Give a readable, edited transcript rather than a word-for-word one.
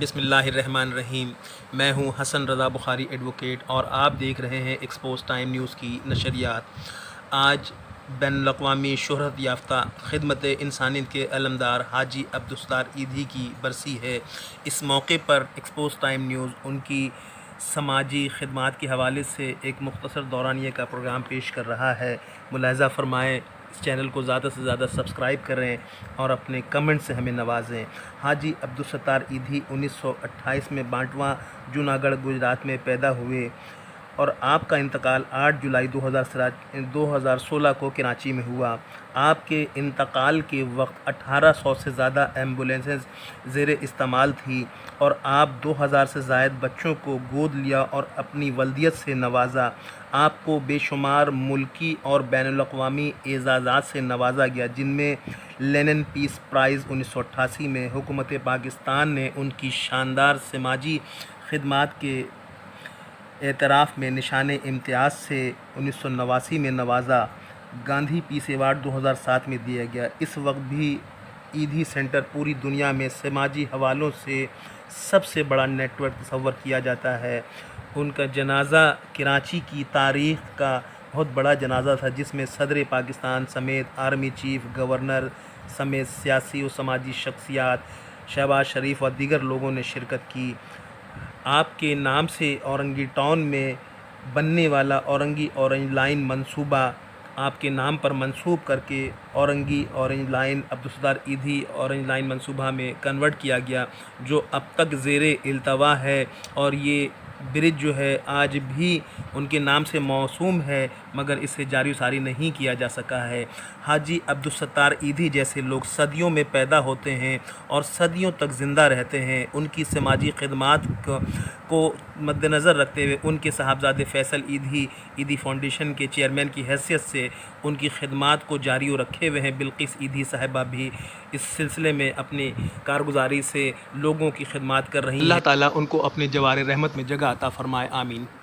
بسم اللہ الرحمن الرحیم۔ میں ہوں حسن رضا بخاری ایڈوکیٹ اور آپ دیکھ رہے ہیں ایکسپوز ٹائم نیوز کی نشریات۔ آج بین الاقوامی شہرت یافتہ خدمت انسانیت کے علمدار حاجی عبدالستار ایدھی کی برسی ہے۔ اس موقع پر ایکسپوز ٹائم نیوز ان کی سماجی خدمات کے حوالے سے ایک مختصر دورانیے کا پروگرام پیش کر رہا ہے۔ ملاحظہ فرمائیں، اس چینل کو زیادہ سے زیادہ سبسکرائب کریں اور اپنے کمنٹ سے ہمیں نوازیں۔ حاجی عبدالستار ایدھی 1928 میں بانٹواں جوناگڑھ گجرات میں پیدا ہوئے اور آپ کا انتقال 8 جولائی 2016 کو کراچی میں ہوا۔ آپ کے انتقال کے وقت 1800 سے زیادہ ایمبولینسز زیر استعمال تھی اور آپ 2000 سے زائد بچوں کو گود لیا اور اپنی ولدیت سے نوازا۔ آپ کو بے شمار ملکی اور بین الاقوامی اعزازات سے نوازا گیا، جن میں لینن پیس پرائز 1988 میں حکومت پاکستان نے ان کی شاندار سماجی خدمات کے اعتراف میں نشان امتیاز سے 1989 میں نوازا۔ گاندھی پیس ایوارڈ 2007 میں دیا گیا۔ اس وقت بھی ایدھی سینٹر پوری دنیا میں سماجی حوالوں سے سب سے بڑا نیٹ ورک تصور کیا جاتا ہے۔ ان کا جنازہ کراچی کی تاریخ کا بہت بڑا جنازہ تھا، جس میں صدر پاکستان سمیت آرمی چیف، گورنر سمیت سیاسی و سماجی شخصیات، شہباز شریف و دیگر لوگوں نے شرکت کی۔ آپ کے نام سے اورنگی ٹاؤن میں بننے والا اورنگی اورنج لائن منصوبہ آپ کے نام پر منسوب کر کے Orangi orange line Abdul Sattar Edhi orange line منصوبہ میں کنورٹ کیا گیا، جو اب تک زیر التوا ہے، اور یہ برج جو ہے آج بھی ان کے نام سے موسوم ہے، مگر اسے جاری و ساری نہیں کیا جا سکا ہے۔ حاجی عبدالستار ایدھی جیسے لوگ صدیوں میں پیدا ہوتے ہیں اور صدیوں تک زندہ رہتے ہیں۔ ان کی سماجی خدمات کو مد نظر رکھتے ہوئے ان کے صاحبزادے فیصل ایدھی ایدھی فاؤنڈیشن کے چیئرمین کی حیثیت سے ان کی خدمات کو جاری و رکھے ہوئے ہیں۔ بلقیس ایدھی صاحبہ بھی اس سلسلے میں اپنی کارگزاری سے لوگوں کی خدمات کر رہی ہیں۔ اللہ تعالیٰ ان کو اپنے جوار رحمت میں جگہ عطا فرمائے، آمین۔